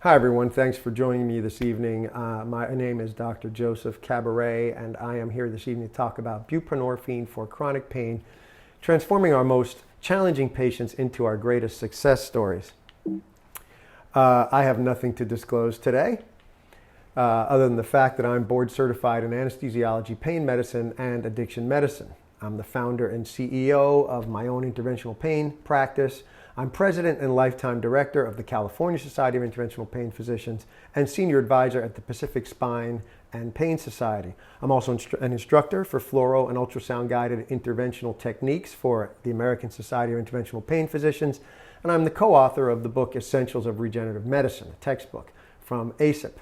Hi everyone, thanks for joining me this evening. My name is Dr. Joseph Cabaret, and I am here this evening to talk about buprenorphine for chronic pain, transforming our most challenging patients into our greatest success stories. I have nothing to disclose today, other than the fact that I'm board certified in anesthesiology, pain medicine, and addiction medicine. I'm the founder and CEO of my own interventional pain practice. I'm president and lifetime director of the California Society of Interventional Pain Physicians and senior advisor at the Pacific Spine and Pain Society. I'm also an instructor for fluoro and ultrasound guided interventional techniques for the American Society of Interventional Pain Physicians, and I'm the co-author of the book Essentials of Regenerative Medicine, a textbook from ACIP.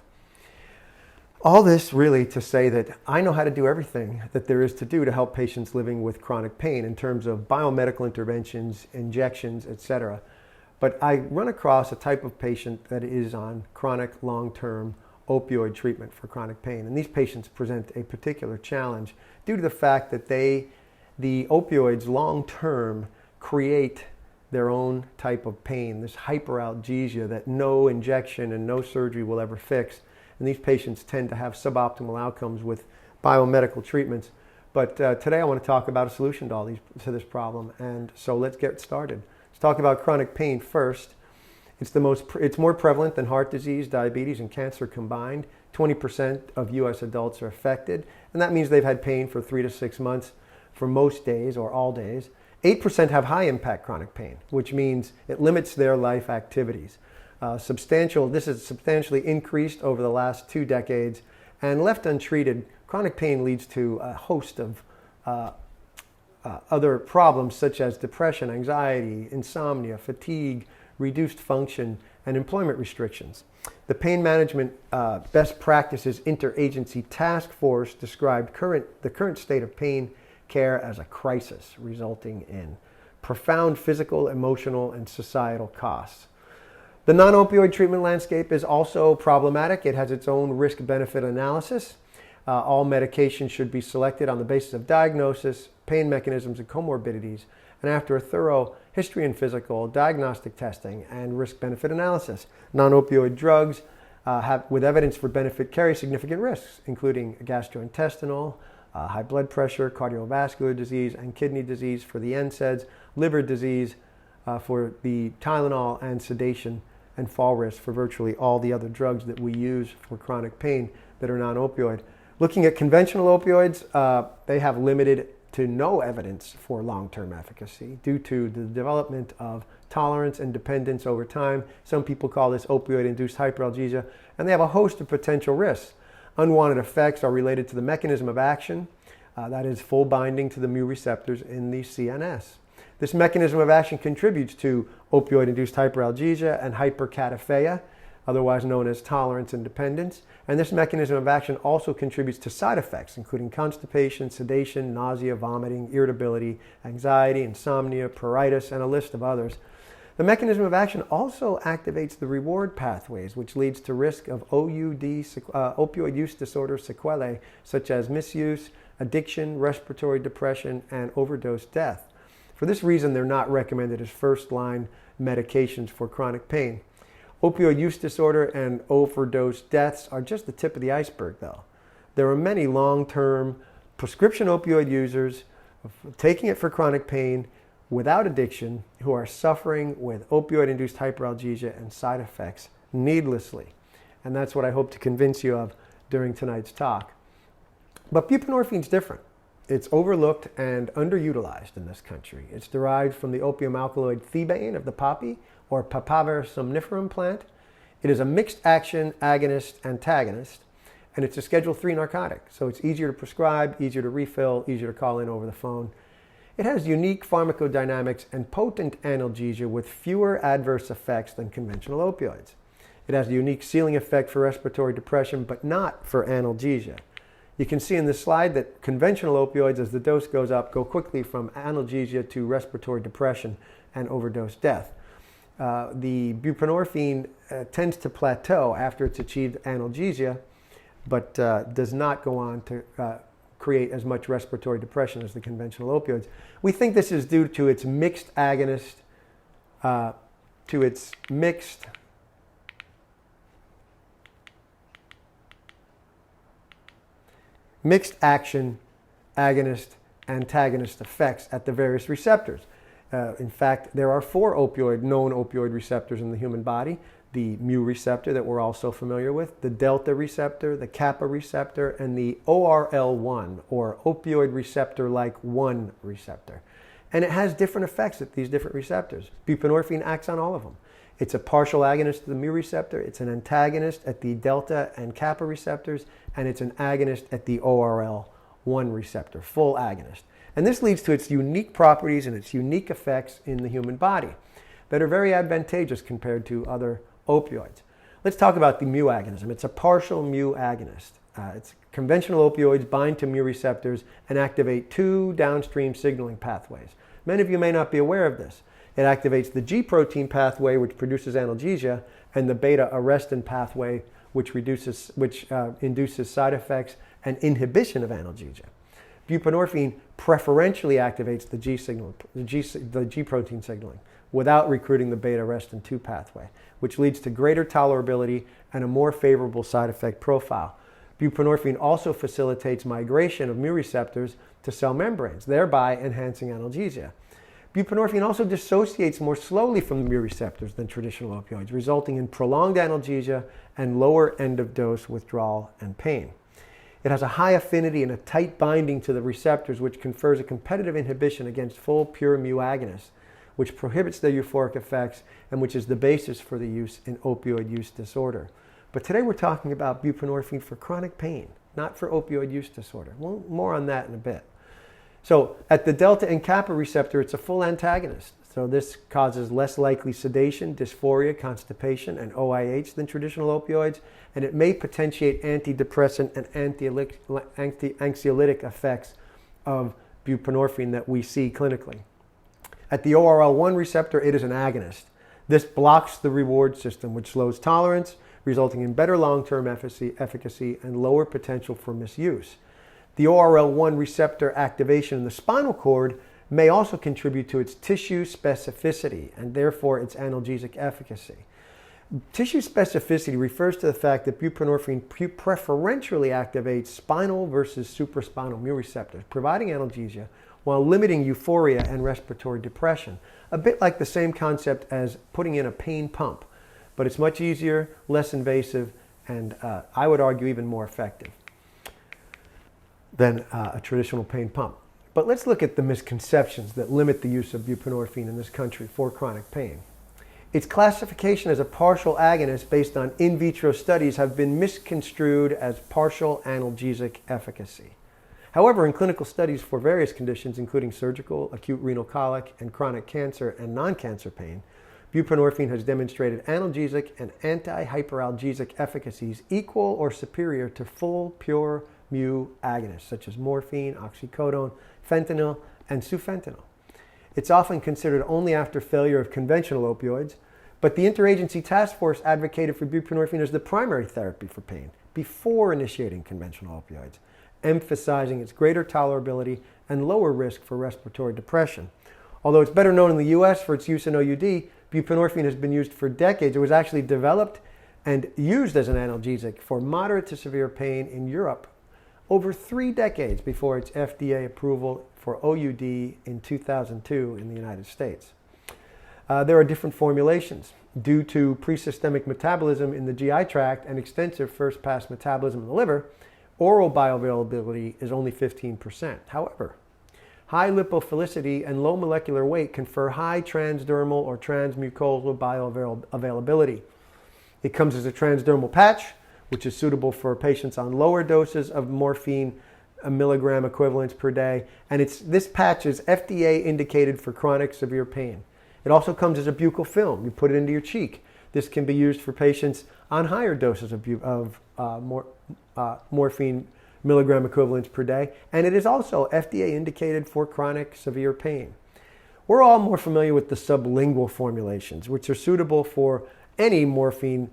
All this really to say that I know how to do everything that there is to do to help patients living with chronic pain in terms of biomedical interventions, injections, etc. But I run across a type of patient that is on chronic long-term opioid treatment for chronic pain. And these patients present a particular challenge due to the fact that the opioids long-term create their own type of pain, this hyperalgesia that no injection and no surgery will ever fix. And these patients tend to have suboptimal outcomes with biomedical treatments. But today I want to talk about a solution to this problem. And so let's get started. Let's talk about chronic pain first. It's more prevalent than heart disease, diabetes, and cancer combined. 20% of U.S. adults are affected. And that means they've had pain for 3 to 6 months for most days or all days. 8% have high impact chronic pain, which means it limits their life activities. This is substantially increased over the last 2 decades, and left untreated, chronic pain leads to a host of other problems such as depression, anxiety, insomnia, fatigue, reduced function, and employment restrictions. The Pain Management Best Practices Interagency Task Force described the current state of pain care as a crisis, resulting in profound physical, emotional, and societal costs. The non-opioid treatment landscape is also problematic. It has its own risk-benefit analysis. All medications should be selected on the basis of diagnosis, pain mechanisms, and comorbidities, and after a thorough history and physical, diagnostic testing, and risk-benefit analysis. Non-opioid drugs with evidence for benefit carry significant risks, including gastrointestinal, high blood pressure, cardiovascular disease, and kidney disease for the NSAIDs, liver disease for the Tylenol, and sedation and fall risk for virtually all the other drugs that we use for chronic pain that are non-opioid. Looking at conventional opioids, they have limited to no evidence for long-term efficacy due to the development of tolerance and dependence over time. Some people call this opioid-induced hyperalgesia, and they have a host of potential risks. Unwanted effects are related to the mechanism of action, that is full binding to the mu receptors in the CNS. This mechanism of action contributes to opioid-induced hyperalgesia and hypercataphia, otherwise known as tolerance and dependence. And this mechanism of action also contributes to side effects, including constipation, sedation, nausea, vomiting, irritability, anxiety, insomnia, pruritus, and a list of others. The mechanism of action also activates the reward pathways, which leads to risk of opioid use disorder sequelae, such as misuse, addiction, respiratory depression, and overdose death. For this reason, they're not recommended as first-line medications for chronic pain. Opioid use disorder and overdose deaths are just the tip of the iceberg, though. There are many long-term prescription opioid users taking it for chronic pain without addiction who are suffering with opioid-induced hyperalgesia and side effects needlessly. And that's what I hope to convince you of during tonight's talk. But buprenorphine is different. It's overlooked and underutilized in this country. It's derived from the opium alkaloid thebaine of the poppy, or Papaver somniferum plant. It is a mixed-action agonist-antagonist, and it's a Schedule III narcotic. So it's easier to prescribe, easier to refill, easier to call in over the phone. It has unique pharmacodynamics and potent analgesia with fewer adverse effects than conventional opioids. It has a unique ceiling effect for respiratory depression, but not for analgesia. You can see in this slide that conventional opioids, as the dose goes up, go quickly from analgesia to respiratory depression and overdose death. The buprenorphine tends to plateau after it's achieved analgesia, but does not go on to create as much respiratory depression as the conventional opioids. We think this is due to its mixed agonist, to its mixed mixed action, agonist, antagonist effects at the various receptors. In fact, there are 4 known opioid receptors in the human body. The mu receptor that we're all so familiar with, the delta receptor, the kappa receptor, and the ORL1, or opioid receptor-like 1 receptor. And it has different effects at these different receptors. Buprenorphine acts on all of them. It's a partial agonist of the mu receptor, it's an antagonist at the delta and kappa receptors, and it's an agonist at the ORL1 receptor, full agonist. And this leads to its unique properties and its unique effects in the human body that are very advantageous compared to other opioids. Let's talk about the mu agonism. It's a partial mu agonist. It's conventional opioids bind to mu receptors and activate 2 downstream signaling pathways. Many of you may not be aware of this. It activates the G protein pathway, which produces analgesia, and the beta-arrestin pathway, which induces side effects and inhibition of analgesia. Buprenorphine preferentially activates the G protein signaling without recruiting the beta-arrestin 2 pathway, which leads to greater tolerability and a more favorable side effect profile. Buprenorphine also facilitates migration of mu receptors to cell membranes, thereby enhancing analgesia. Buprenorphine also dissociates more slowly from the mu receptors than traditional opioids, resulting in prolonged analgesia and lower end-of-dose withdrawal and pain. It has a high affinity and a tight binding to the receptors, which confers a competitive inhibition against full pure mu agonists, which prohibits their euphoric effects and which is the basis for the use in opioid use disorder. But today we're talking about buprenorphine for chronic pain, not for opioid use disorder. Well, more on that in a bit. So at the delta and kappa receptor, it's a full antagonist. So this causes less likely sedation, dysphoria, constipation, and OIH than traditional opioids, and it may potentiate antidepressant and anxiolytic effects of buprenorphine that we see clinically. At the ORL1 receptor, it is an agonist. This blocks the reward system, which slows tolerance, resulting in better long-term efficacy and lower potential for misuse. The ORL1 receptor activation in the spinal cord may also contribute to its tissue specificity and therefore its analgesic efficacy. Tissue specificity refers to the fact that buprenorphine preferentially activates spinal versus supraspinal mu receptors, providing analgesia while limiting euphoria and respiratory depression. A bit like the same concept as putting in a pain pump, but it's much easier, less invasive, and I would argue even more effective than a traditional pain pump. But let's look at the misconceptions that limit the use of buprenorphine in this country for chronic pain. Its classification as a partial agonist based on in vitro studies have been misconstrued as partial analgesic efficacy. However, in clinical studies for various conditions, including surgical, acute renal colic, and chronic cancer and non-cancer pain, buprenorphine has demonstrated analgesic and anti-hyperalgesic efficacies equal or superior to full, pure mu agonists, such as morphine, oxycodone, fentanyl, and sufentanil. It's often considered only after failure of conventional opioids, but the Interagency Task Force advocated for buprenorphine as the primary therapy for pain before initiating conventional opioids, emphasizing its greater tolerability and lower risk for respiratory depression. Although it's better known in the US for its use in OUD, buprenorphine has been used for decades. It was actually developed and used as an analgesic for moderate to severe pain in Europe over 3 decades before its FDA approval for OUD in 2002 in the United States. There are different formulations. Due to pre-systemic metabolism in the GI tract and extensive first-pass metabolism in the liver, oral bioavailability is only 15%. However, high lipophilicity and low molecular weight confer high transdermal or transmucosal bioavailability. It comes as a transdermal patch, which is suitable for patients on lower doses of morphine, a milligram equivalents per day. And this patch is FDA indicated for chronic severe pain. It also comes as a buccal film. You put it into your cheek. This can be used for patients on higher doses of morphine milligram equivalents per day. And it is also FDA indicated for chronic severe pain. We're all more familiar with the sublingual formulations, which are suitable for any morphine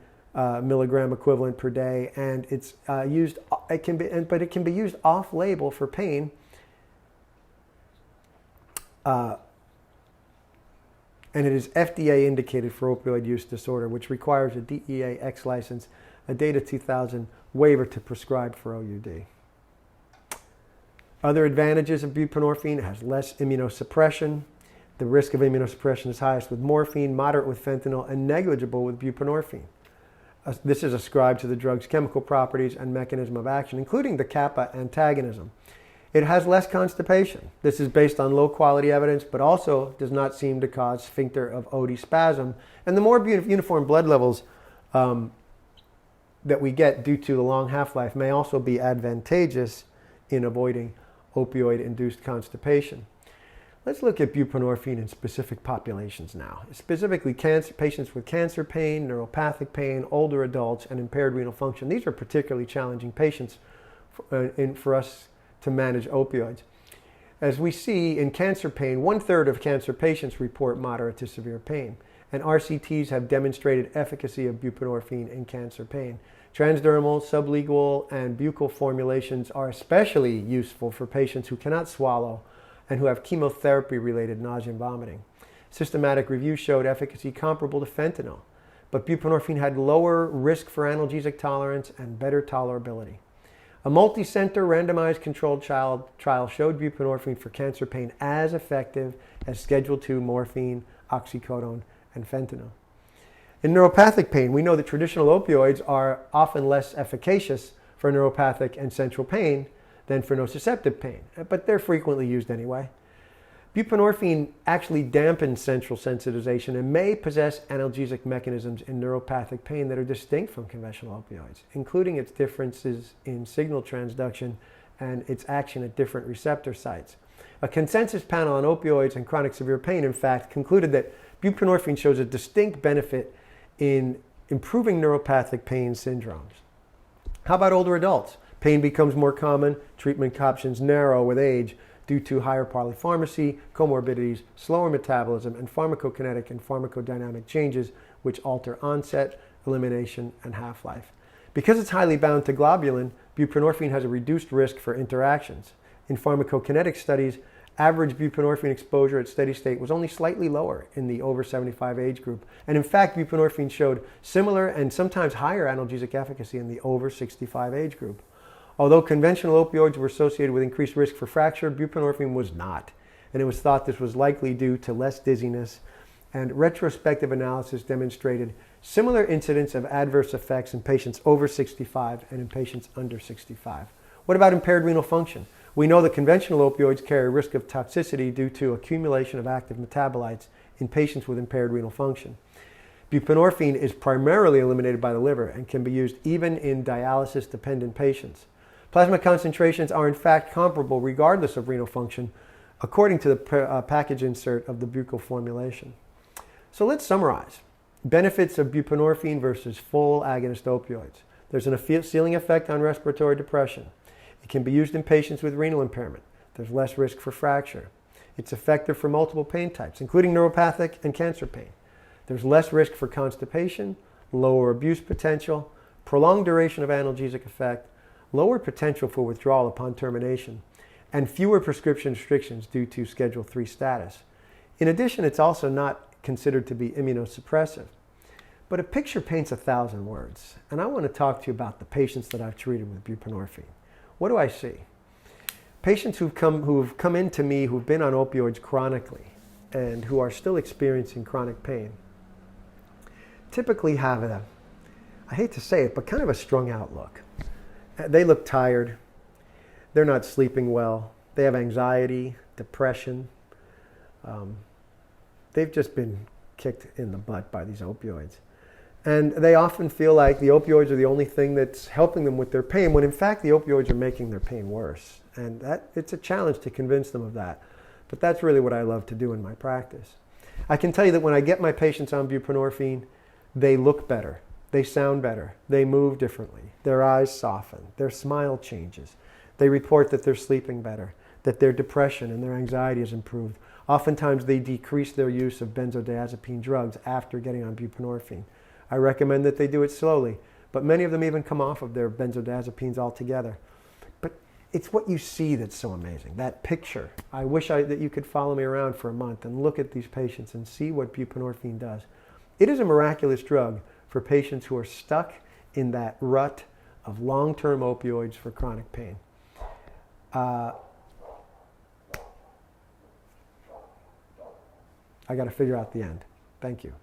milligram equivalent per day, and it's used. It can be used off-label for pain, and it is FDA indicated for opioid use disorder, which requires a DEA X license, a Data 2000 waiver to prescribe for OUD. Other advantages of buprenorphine: it has less immunosuppression. The risk of immunosuppression is highest with morphine, moderate with fentanyl, and negligible with buprenorphine. This is ascribed to the drug's chemical properties and mechanism of action, including the kappa antagonism. It has less constipation. This is based on low quality evidence, but also does not seem to cause sphincter of Oddi spasm. And the more uniform blood levels that we get due to the long half-life may also be advantageous in avoiding opioid-induced constipation. Let's look at buprenorphine in specific populations now, specifically patients with cancer pain, neuropathic pain, older adults, and impaired renal function. These are particularly challenging patients for us to manage opioids. As we see in cancer pain, 1/3 of cancer patients report moderate to severe pain, and RCTs have demonstrated efficacy of buprenorphine in cancer pain. Transdermal, sublingual, and buccal formulations are especially useful for patients who cannot swallow and who have chemotherapy-related nausea and vomiting. Systematic review showed efficacy comparable to fentanyl, but buprenorphine had lower risk for analgesic tolerance and better tolerability. A multi-center randomized controlled trial showed buprenorphine for cancer pain as effective as Schedule II morphine, oxycodone, and fentanyl. In neuropathic pain, we know that traditional opioids are often less efficacious for neuropathic and central pain than for nociceptive pain, but they're frequently used anyway. Buprenorphine actually dampens central sensitization and may possess analgesic mechanisms in neuropathic pain that are distinct from conventional opioids, including its differences in signal transduction and its action at different receptor sites. A consensus panel on opioids and chronic severe pain, in fact, concluded that buprenorphine shows a distinct benefit in improving neuropathic pain syndromes. How about older adults? Pain becomes more common, treatment options narrow with age due to higher polypharmacy, comorbidities, slower metabolism, and pharmacokinetic and pharmacodynamic changes which alter onset, elimination, and half-life. Because it's highly bound to globulin, buprenorphine has a reduced risk for interactions. In pharmacokinetic studies, average buprenorphine exposure at steady state was only slightly lower in the over 75 age group. And in fact, buprenorphine showed similar and sometimes higher analgesic efficacy in the over 65 age group. Although conventional opioids were associated with increased risk for fracture, buprenorphine was not. And it was thought this was likely due to less dizziness. And retrospective analysis demonstrated similar incidence of adverse effects in patients over 65 and in patients under 65. What about impaired renal function? We know that conventional opioids carry a risk of toxicity due to accumulation of active metabolites in patients with impaired renal function. Buprenorphine is primarily eliminated by the liver and can be used even in dialysis-dependent patients. Plasma concentrations are in fact comparable regardless of renal function, according to the package insert of the buccal formulation. So let's summarize. Benefits of buprenorphine versus full agonist opioids. There's an ceiling effect on respiratory depression. It can be used in patients with renal impairment. There's less risk for fracture. It's effective for multiple pain types, including neuropathic and cancer pain. There's less risk for constipation, lower abuse potential, prolonged duration of analgesic effect, lower potential for withdrawal upon termination, and fewer prescription restrictions due to Schedule III status. In addition, it's also not considered to be immunosuppressive. But a picture paints 1,000 words, and I want to talk to you about the patients that I've treated with buprenorphine. What do I see? Patients who've come in to me who've been on opioids chronically and who are still experiencing chronic pain typically have I hate to say it, but kind of a strung out look. They look tired. They're not sleeping well. They have anxiety, depression. They've just been kicked in the butt by these opioids. And they often feel like the opioids are the only thing that's helping them with their pain, when in fact the opioids are making their pain worse. And it's a challenge to convince them of that. But that's really what I love to do in my practice. I can tell you that when I get my patients on buprenorphine, they look better. They sound better. They move differently. Their eyes soften. Their smile changes. They report that they're sleeping better, that their depression and their anxiety has improved. Oftentimes they decrease their use of benzodiazepine drugs after getting on buprenorphine. I recommend that they do it slowly, but many of them even come off of their benzodiazepines altogether. But it's what you see that's so amazing, that picture. I wish that you could follow me around for a month and look at these patients and see what buprenorphine does. It is a miraculous drug for patients who are stuck in that rut of long-term opioids for chronic pain. I got to figure out the end. Thank you.